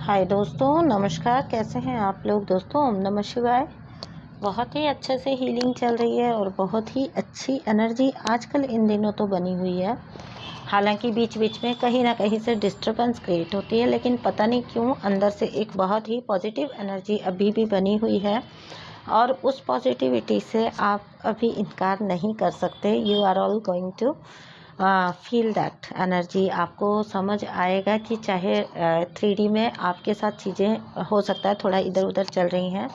हाय दोस्तों, नमस्कार। कैसे हैं आप लोग दोस्तों? ओम नमः शिवाय। बहुत ही अच्छे से हीलिंग चल रही है और बहुत ही अच्छी एनर्जी आजकल इन दिनों तो बनी हुई है। हालांकि बीच बीच में कहीं ना कहीं से डिस्टरबेंस क्रिएट होती है, लेकिन पता नहीं क्यों अंदर से एक बहुत ही पॉजिटिव एनर्जी अभी भी बनी हुई है और उस पॉजिटिविटी से आप अभी इनकार नहीं कर सकते। You are all going to feel that energy. आपको समझ आएगा कि चाहे 3D में आपके साथ चीज़ें हो सकता है थोड़ा इधर उधर चल रही हैं,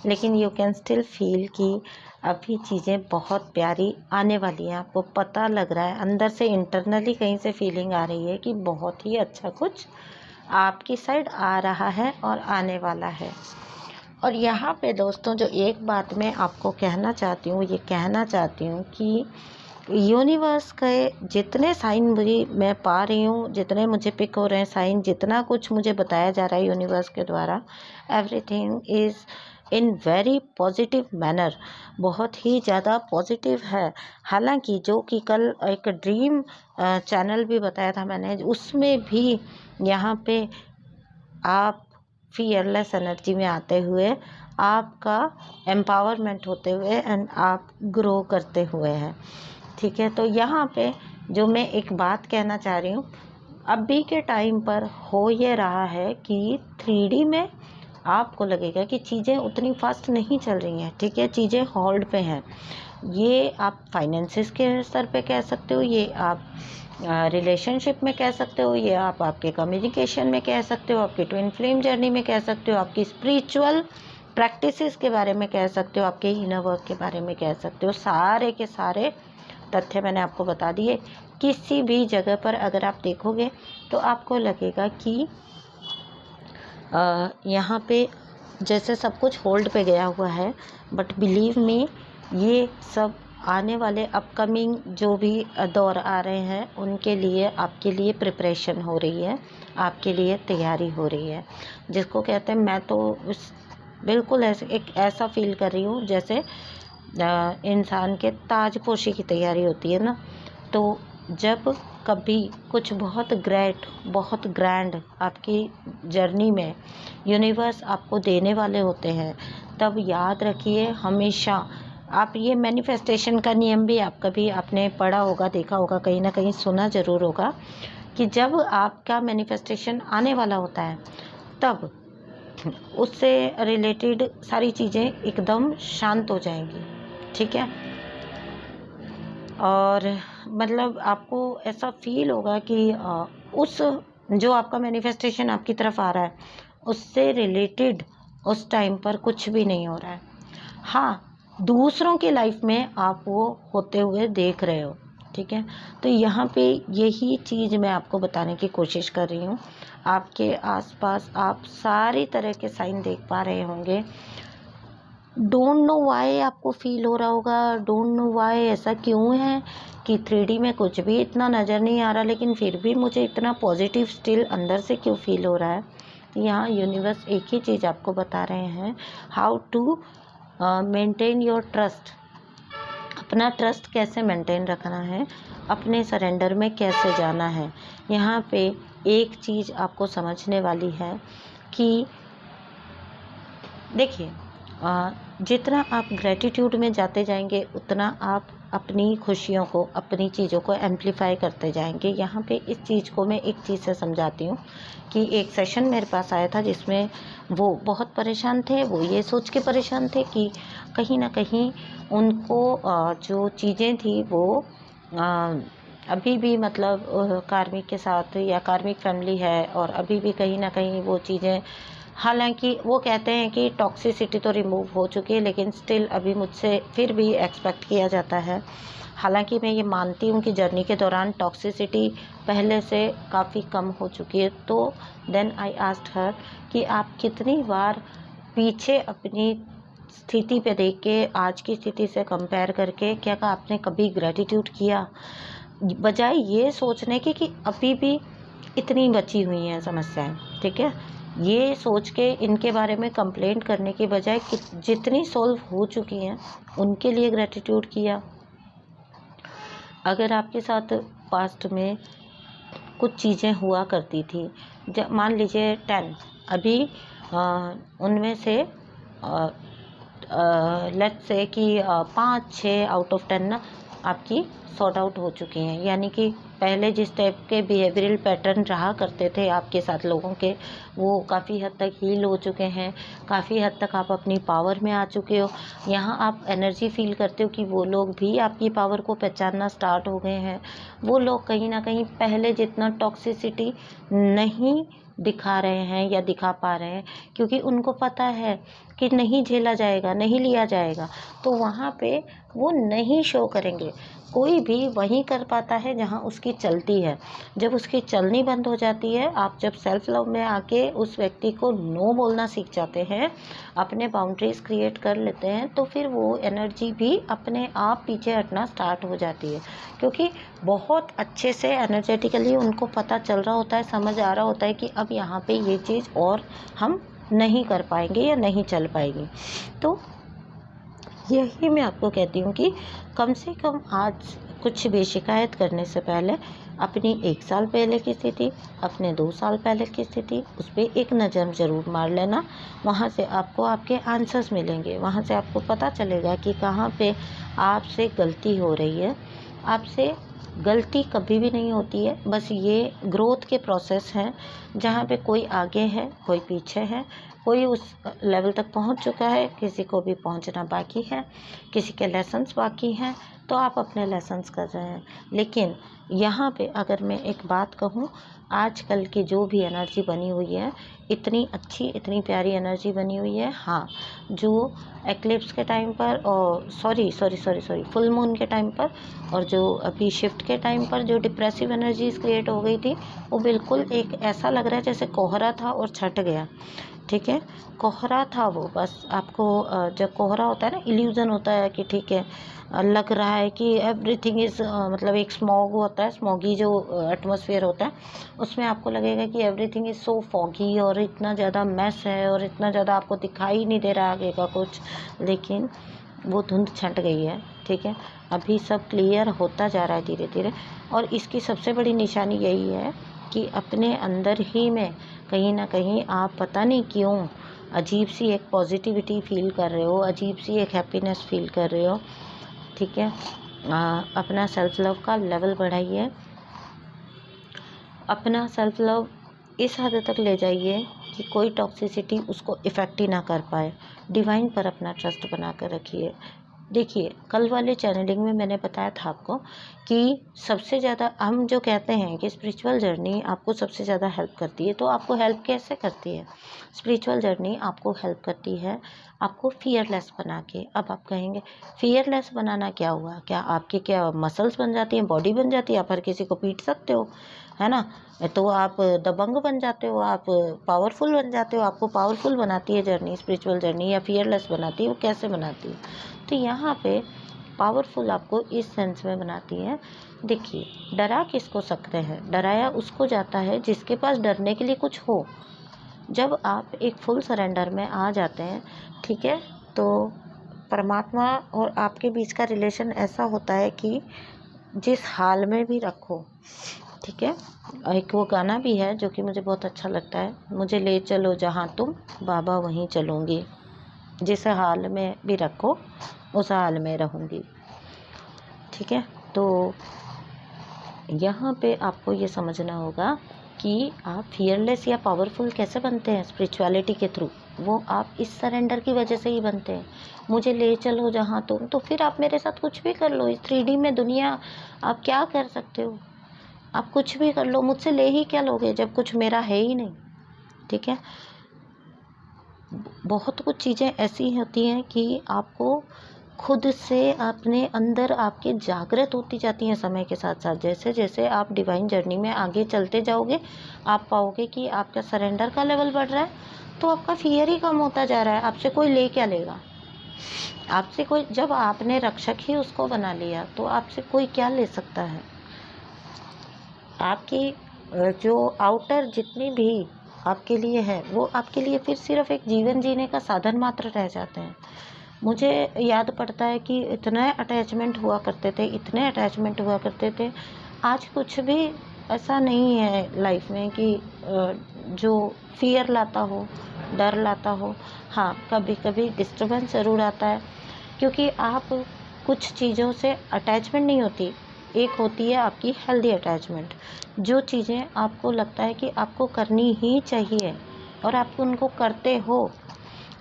लेकिन यू कैन स्टिल फील कि अभी चीज़ें बहुत प्यारी आने वाली हैं। आपको पता लग रहा है, अंदर से इंटरनली कहीं से फीलिंग आ रही है कि बहुत ही अच्छा कुछ आपकी साइड आ रहा है और आने वाला है। और यहाँ पे दोस्तों जो एक बात मैं आपको कहना चाहती हूँ, ये कहना चाहती हूँ कि यूनिवर्स के जितने साइन मुझे मैं पा रही हूँ, जितने मुझे पिक हो रहे हैं साइन, जितना कुछ मुझे बताया जा रहा है यूनिवर्स के द्वारा, everything is in very positive manner. बहुत ही ज़्यादा पॉजिटिव है। हालांकि जो कि कल एक ड्रीम चैनल भी बताया था मैंने, उसमें भी यहाँ पे आप फियरलेस एनर्जी में आते हुए, आपका एम्पावरमेंट होते हुए एंड आप ग्रो करते हुए हैं। ठीक है, तो यहाँ पे जो मैं एक बात कहना चाह रही हूँ, अभी के टाइम पर हो ये रहा है कि 3D में आपको लगेगा कि चीज़ें उतनी फास्ट नहीं चल रही हैं। ठीक है, चीज़ें होल्ड पे हैं। ये आप फाइनेंसिस के स्तर पे कह सकते हो, ये आप रिलेशनशिप में कह सकते हो, ये आप आपके कम्युनिकेशन में कह सकते हो, आपकी ट्विन फ्लेम जर्नी में कह सकते हो, आपकी स्पिरिचुअल प्रैक्टिसेस के बारे में कह सकते हो, आपके इनर वर्क के बारे में कह सकते हो। सारे के सारे तथ्य मैंने आपको बता दिए। किसी भी जगह पर अगर आप देखोगे तो आपको लगेगा कि यहाँ पे जैसे सब कुछ होल्ड पे गया हुआ है, बट बिलीव मी, ये सब आने वाले अपकमिंग जो भी दौर आ रहे हैं उनके लिए आपके लिए प्रिपरेशन हो रही है, आपके लिए तैयारी हो रही है। जिसको कहते हैं, मैं तो बिल्कुल ऐसे एक ऐसा फील कर रही हूँ जैसे इंसान के ताजपोशी की तैयारी होती है ना। तो जब कभी कुछ बहुत बहुत ग्रैंड आपकी जर्नी में यूनिवर्स आपको देने वाले होते हैं, तब याद रखिए हमेशा, आप ये मैनिफेस्टेशन का नियम भी आप कभी आपने पढ़ा होगा, देखा होगा, कहीं ना कहीं सुना ज़रूर होगा कि जब आपका मैनिफेस्टेशन आने वाला होता है तब उससे रिलेटेड सारी चीज़ें एकदम शांत हो जाएंगी। ठीक है, और मतलब आपको ऐसा फील होगा कि उस जो आपका मैनिफेस्टेशन आपकी तरफ आ रहा है उससे रिलेटेड उस टाइम पर कुछ भी नहीं हो रहा है। हाँ, दूसरों की लाइफ में आप वो होते हुए देख रहे हो। ठीक है, तो यहाँ पे यही चीज़ मैं आपको बताने की कोशिश कर रही हूँ। आपके आसपास आप सारी तरह के साइन देख पा रहे होंगे। डोंट नो वाई आपको फील हो रहा होगा, डोंट नो वाई ऐसा क्यों है कि 3D में कुछ भी इतना नज़र नहीं आ रहा, लेकिन फिर भी मुझे इतना पॉजिटिव स्टिल अंदर से क्यों फील हो रहा है। यहाँ यूनिवर्स एक ही चीज़ आपको बता रहे हैं, how to maintain your trust. अपना ट्रस्ट कैसे मेंटेन रखना है, अपने सरेंडर में कैसे जाना है। यहाँ पे एक चीज़ आपको समझने वाली है कि देखिए, जितना आप ग्रेटिट्यूड में जाते जाएंगे उतना आप अपनी खुशियों को, अपनी चीज़ों को एम्पलीफाई करते जाएंगे। यहाँ पे इस चीज़ को मैं एक चीज़ से समझाती हूँ कि एक सेशन मेरे पास आया था जिसमें वो बहुत परेशान थे। वो ये सोच के परेशान थे कि कहीं ना कहीं उनको जो चीज़ें थी वो अभी भी मतलब कार्मिक के साथ या कार्मिक फैमिली है, और अभी भी कहीं ना कहीं वो चीज़ें, हालांकि वो कहते हैं कि टॉक्सिसिटी तो रिमूव हो चुकी है, लेकिन स्टिल अभी मुझसे फिर भी एक्सपेक्ट किया जाता है। हालांकि मैं ये मानती हूँ कि जर्नी के दौरान टॉक्सिसिटी पहले से काफ़ी कम हो चुकी है। तो देन आई आस्क्ड हर कि आप कितनी बार पीछे अपनी स्थिति पे देख के आज की स्थिति से कंपेयर करके क्या आपने कभी ग्रेटिट्यूड किया, बजाय ये सोचने की कि अभी भी इतनी बची हुई हैं समस्याएं। ठीक है, ये सोच के इनके बारे में कंप्लेंट करने की बजाय कि जितनी सॉल्व हो चुकी हैं उनके लिए ग्रेटिट्यूड किया। अगर आपके साथ पास्ट में कुछ चीज़ें हुआ करती थी। जब मान लीजिए 10, अभी उनमें से लेट्स से कि 5-6 आउट ऑफ 10 ना आपकी सॉर्ट आउट हो चुकी हैं। यानी कि पहले जिस टाइप के बिहेवियरल पैटर्न रहा करते थे आपके साथ लोगों के, वो काफ़ी हद तक हील हो चुके हैं। काफ़ी हद तक आप अपनी पावर में आ चुके हो। यहाँ आप एनर्जी फील करते हो कि वो लोग भी आपकी पावर को पहचानना स्टार्ट हो गए हैं। वो लोग कहीं ना कहीं पहले जितना टॉक्सिसिटी नहीं दिखा रहे हैं या दिखा पा रहे हैं, क्योंकि उनको पता है कि नहीं झेला जाएगा, नहीं लिया जाएगा, तो वहाँ पे वो नहीं शो करेंगे। कोई भी वहीं कर पाता है जहाँ उसकी चलती है। जब उसकी चलनी बंद हो जाती है, आप जब सेल्फ लव में आके उस व्यक्ति को नो बोलना सीख जाते हैं, अपने बाउंड्रीज क्रिएट कर लेते हैं, तो फिर वो एनर्जी भी अपने आप पीछे हटना स्टार्ट हो जाती है। क्योंकि बहुत अच्छे से एनर्जेटिकली उनको पता चल रहा होता है, समझ आ रहा होता है कि अब यहाँ पे ये चीज़ और हम नहीं कर पाएंगे या नहीं चल पाएगी। तो यही मैं आपको कहती हूँ कि कम से कम आज कुछ भी शिकायत करने से पहले अपनी 1 साल पहले की स्थिति, अपने 2 साल पहले की स्थिति, उस पर एक नज़र ज़रूर मार लेना। वहाँ से आपको आपके आंसर्स मिलेंगे। वहाँ से आपको पता चलेगा कि कहाँ पे आपसे गलती हो रही है। आपसे गलती कभी भी नहीं होती है, बस ये ग्रोथ के प्रोसेस हैं, जहाँ पे कोई आगे है, कोई पीछे है, कोई उस लेवल तक पहुंच चुका है, किसी को भी पहुंचना बाकी है, किसी के लेसन्स बाकी हैं, तो आप अपने लेसन्स कर रहे हैं। लेकिन यहाँ पे अगर मैं एक बात कहूँ, आजकल की जो भी एनर्जी बनी हुई है, इतनी अच्छी, इतनी प्यारी एनर्जी बनी हुई है। हाँ, जो एक्लिप्स के टाइम पर और सॉरी फुल मून के टाइम पर और जो अभी शिफ्ट के टाइम पर जो डिप्रेसिव एनर्जीज क्रिएट हो गई थी, वो बिल्कुल एक ऐसा लग रहा है जैसे कोहरा था और छट गया। ठीक है, कोहरा था वो, बस आपको जब कोहरा होता है ना, इल्यूज़न होता है कि ठीक है, लग रहा है कि एवरीथिंग इज़ मतलब एक स्मॉग होता है, स्मॉगी जो एटमॉस्फेयर होता है, उसमें आपको लगेगा कि एवरीथिंग इज़ सो फॉगी और इतना ज़्यादा मैस है और इतना ज़्यादा आपको दिखाई नहीं दे रहा आगे का कुछ। लेकिन वो धुंध छंट गई है। ठीक है, अभी सब क्लियर होता जा रहा है धीरे धीरे। और इसकी सबसे बड़ी निशानी यही है कि अपने अंदर ही में कहीं ना कहीं आप पता नहीं क्यों अजीब सी एक पॉजिटिविटी फील कर रहे हो, अजीब सी एक हैप्पीनेस फील कर रहे हो। ठीक है, अपना सेल्फ लव का लेवल बढ़ाइए, अपना सेल्फ लव इस हद तक ले जाइए कि कोई टॉक्सिसिटी उसको इफ़ेक्ट ही ना कर पाए। डिवाइन पर अपना ट्रस्ट बना कर रखिए। देखिए, कल वाले चैनलिंग में मैंने बताया था आपको कि सबसे ज़्यादा हम जो कहते हैं कि स्पिरिचुअल जर्नी आपको सबसे ज़्यादा हेल्प करती है, तो आपको हेल्प कैसे करती है? स्पिरिचुअल जर्नी आपको हेल्प करती है आपको फियरलेस बना के। अब आप कहेंगे फियरलेस बनाना क्या हुआ? क्या आपके क्या मसल्स बन जाती हैं, बॉडी बन जाती है, आप हर किसी को पीट सकते हो, है ना? तो आप दबंग बन जाते हो, आप पावरफुल बन जाते हो। आपको पावरफुल बनाती है जर्नी, स्पिरिचुअल जर्नी, या फियरलेस बनाती है? वो कैसे बनाती है? तो यहाँ पे पावरफुल आपको इस सेंस में बनाती है। देखिए, डरा किसको सकते हैं? डराया उसको जाता है जिसके पास डरने के लिए कुछ हो। जब आप एक फुल सरेंडर में आ जाते हैं, ठीक है, तो परमात्मा और आपके बीच का रिलेशन ऐसा होता है कि जिस हाल में भी रखो, ठीक है। एक वो गाना भी है जो कि मुझे बहुत अच्छा लगता है, मुझे ले चलो जहाँ तुम, बाबा वहीं चलूँगी, जिस हाल में भी रखो उस हाल में रहूँगी। ठीक है, तो यहाँ पे आपको ये समझना होगा कि आप फियरलेस या पावरफुल कैसे बनते हैं स्पिरिचुअलिटी के थ्रू। वो आप इस सरेंडर की वजह से ही बनते हैं। मुझे ले चलो जहाँ तुम, तो फिर आप मेरे साथ कुछ भी कर लो। इस 3D में दुनिया आप क्या कर सकते हो? आप कुछ भी कर लो, मुझसे ले ही क्या लोगे जब कुछ मेरा है ही नहीं। ठीक है, बहुत कुछ चीज़ें ऐसी होती हैं कि आपको खुद से अपने अंदर आपके जागृत होती जाती हैं समय के साथ साथ। जैसे जैसे आप डिवाइन जर्नी में आगे चलते जाओगे, आप पाओगे कि आपका सरेंडर का लेवल बढ़ रहा है, तो आपका फियर ही कम होता जा रहा है। आपसे कोई ले क्या लेगा? आपसे कोई, जब आपने रक्षक ही उसको बना लिया, तो आपसे कोई क्या ले सकता है? आपकी जो आउटर जितनी भी आपके लिए है, वो आपके लिए फिर सिर्फ एक जीवन जीने का साधन मात्र रह जाते हैं। मुझे याद पड़ता है कि इतने अटैचमेंट हुआ करते थे, इतने अटैचमेंट हुआ करते थे। आज कुछ भी ऐसा नहीं है लाइफ में कि जो फियर लाता हो, डर लाता हो। हाँ, कभी कभी डिस्टर्बेंस ज़रूर आता है, क्योंकि आप कुछ चीज़ों से अटैचमेंट नहीं होती, एक होती है आपकी हेल्दी अटैचमेंट। जो चीज़ें आपको लगता है कि आपको करनी ही चाहिए और आप उनको करते हो।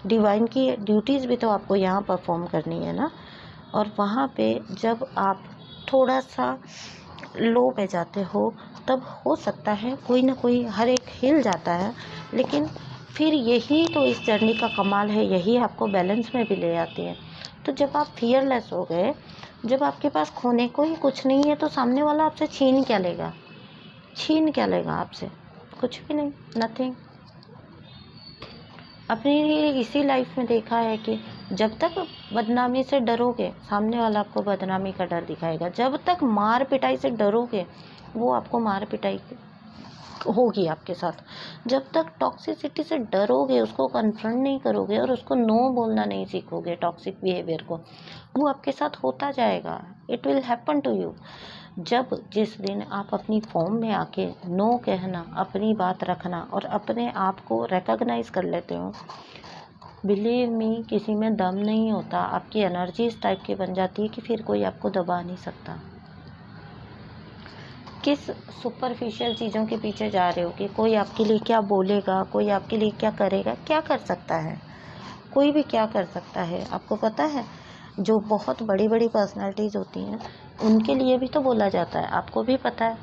डिवाइन की ड्यूटीज़ भी तो आपको यहाँ परफॉर्म करनी है ना। और वहाँ पे जब आप थोड़ा सा लो में जाते हो, तब हो सकता है कोई ना कोई, हर एक हिल जाता है, लेकिन फिर यही तो इस जर्नी का कमाल है, यही आपको बैलेंस में भी ले आती है। तो जब आप फियरलेस हो गए, जब आपके पास खोने को ही कुछ नहीं है, तो सामने वाला आपसे छीन क्या लेगा? छीन क्या लेगा आपसे? कुछ भी नहीं, नथिंग। अपने लिए इसी लाइफ में देखा है कि जब तक बदनामी से डरोगे, सामने वाला आपको बदनामी का डर दिखाएगा। जब तक मार पिटाई से डरोगे, वो आपको मार पिटाई होगी आपके साथ। जब तक टॉक्सिसिटी से डरोगे, उसको कन्फ्रंट नहीं करोगे और उसको नो बोलना नहीं सीखोगे, टॉक्सिक बिहेवियर को, वो आपके साथ होता जाएगा। It will happen to you. जब जिस दिन आप अपनी फॉर्म में आके नो कहना, अपनी बात रखना और अपने आप को रिकॉग्नाइज कर लेते हो, बिलीव मी, किसी में दम नहीं होता। आपकी एनर्जी इस टाइप की बन जाती है कि फिर कोई आपको दबा नहीं सकता। किस सुपरफिशियल चीज़ों के पीछे जा रहे हो कि कोई आपके लिए क्या बोलेगा, कोई आपके लिए क्या करेगा? क्या कर सकता है? कोई भी क्या कर सकता है? आपको पता है, जो बहुत बड़ी बड़ी पर्सनालिटीज़ होती हैं, उनके लिए भी तो बोला जाता है, आपको भी पता है।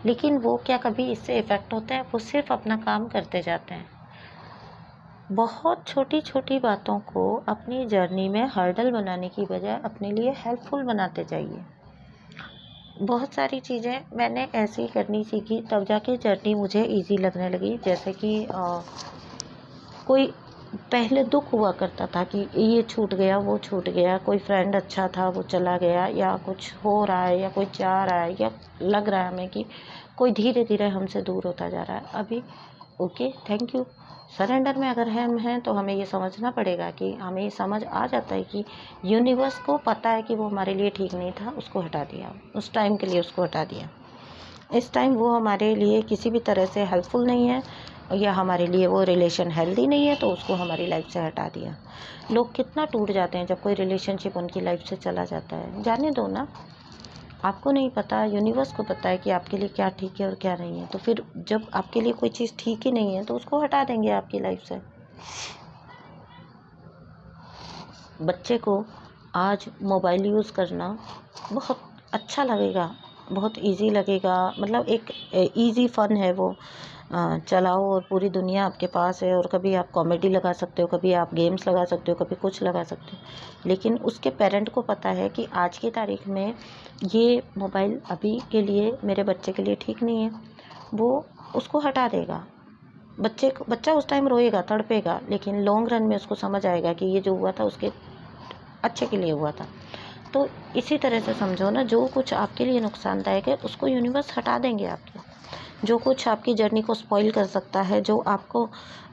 लेकिन वो क्या कभी इससे इफ़ेक्ट होते हैं? वो सिर्फ अपना काम करते जाते हैं। बहुत छोटी छोटी बातों को अपनी जर्नी में हर्डल बनाने की बजाय अपने लिए हेल्पफुल बनाते जाइए। बहुत सारी चीज़ें मैंने ऐसे ही करनी सीखी, तब जाके जर्नी मुझे इजी लगने लगी। जैसे कि कोई पहले दुख हुआ करता था कि ये छूट गया, वो छूट गया, कोई फ्रेंड अच्छा था वो चला गया, या कुछ हो रहा है, या कोई जा रहा है, या लग रहा है हमें कि कोई धीरे धीरे हमसे दूर होता जा रहा है। अभी ओके, थैंक यू, सरेंडर में अगर हम हैं तो हमें ये समझना पड़ेगा कि हमें ये समझ आ जाता है कि यूनिवर्स को पता है कि वो हमारे लिए ठीक नहीं था, उसको हटा दिया, उस टाइम के लिए उसको हटा दिया। इस टाइम वो हमारे लिए किसी भी तरह से हेल्पफुल नहीं है, या हमारे लिए वो रिलेशन हेल्दी नहीं है, तो उसको हमारी लाइफ से हटा दिया। लोग कितना टूट जाते हैं जब कोई रिलेशनशिप उनकी लाइफ से चला जाता है। जाने दो ना, आपको नहीं पता, यूनिवर्स को पता है कि आपके लिए क्या ठीक है और क्या नहीं है। तो फिर जब आपके लिए कोई चीज़ ठीक ही नहीं है, तो उसको हटा देंगे आपकी लाइफ से। बच्चे को आज मोबाइल यूज़ करना बहुत अच्छा लगेगा, बहुत इजी लगेगा, मतलब एक इजी फन है वो। चलाओ और पूरी दुनिया आपके पास है, और कभी आप कॉमेडी लगा सकते हो, कभी आप गेम्स लगा सकते हो, कभी कुछ लगा सकते हो। लेकिन उसके पेरेंट को पता है कि आज की तारीख में ये मोबाइल अभी के लिए, मेरे बच्चे के लिए ठीक नहीं है, वो उसको हटा देगा। बच्चा उस टाइम रोएगा, तड़पेगा, लेकिन लॉन्ग रन में उसको समझ आएगा कि ये जो हुआ था उसके अच्छे के लिए हुआ था। तो इसी तरह से समझो ना, जो कुछ आपके लिए नुकसानदायक है उसको यूनिवर्स हटा देंगे आपके। जो कुछ आपकी जर्नी को स्पॉइल कर सकता है, जो आपको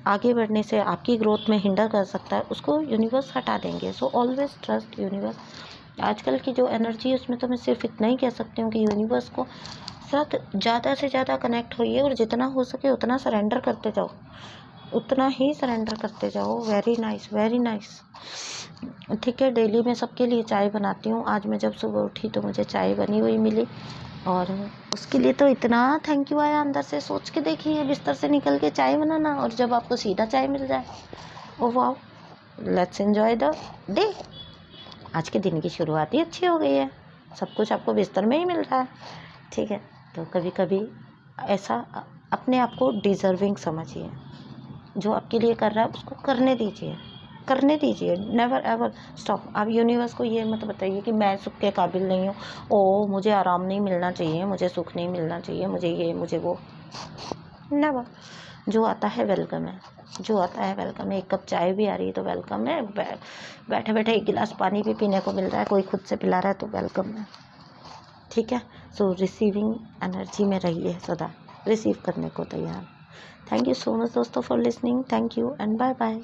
आगे बढ़ने से, आपकी ग्रोथ में हिंडर कर सकता है, उसको यूनिवर्स हटा देंगे। So always trust universe. आजकल की जो एनर्जी है उसमें तो मैं सिर्फ इतना ही कह सकती हूँ कि यूनिवर्स को साथ ज़्यादा से ज़्यादा कनेक्ट होइए, और जितना हो सके उतना सरेंडर करते जाओ, उतना ही सरेंडर करते जाओ। Very nice, very nice. ठीक है, डेली मैं सबके लिए चाय बनाती हूँ। आज मैं जब सुबह उठी तो मुझे चाय बनी हुई मिली, और उसके लिए तो इतना थैंक यू आया अंदर से। सोच के देखिए, बिस्तर से निकल के चाय बनाना, और जब आपको सीधा चाय मिल जाए, oh wow, let's enjoy the day. आज के दिन की शुरुआत ही अच्छी हो गई है, सब कुछ आपको बिस्तर में ही मिल रहा है। ठीक है, तो कभी कभी ऐसा अपने आप को डिज़र्विंग समझिए। जो आपके लिए कर रहा है उसको करने दीजिए, करने दीजिए। Never ever stop. आप यूनिवर्स को ये मत बताइए कि मैं सुख के काबिल नहीं हूँ, ओ मुझे आराम नहीं मिलना चाहिए, मुझे सुख नहीं मिलना चाहिए, मुझे ये मुझे वो। नेवर। जो आता है वेलकम है, जो आता है वेलकम है। एक कप चाय भी आ रही है तो वेलकम है, बैठे बैठे एक गिलास पानी भी पीने को मिल रहा है, कोई खुद से पिला रहा है तो वेलकम है। ठीक है, सो रिसीविंग एनर्जी में रहिए, सदा रिसीव करने को तैयार। थैंक यू सो मच दोस्तों for listening. Thank you and bye bye.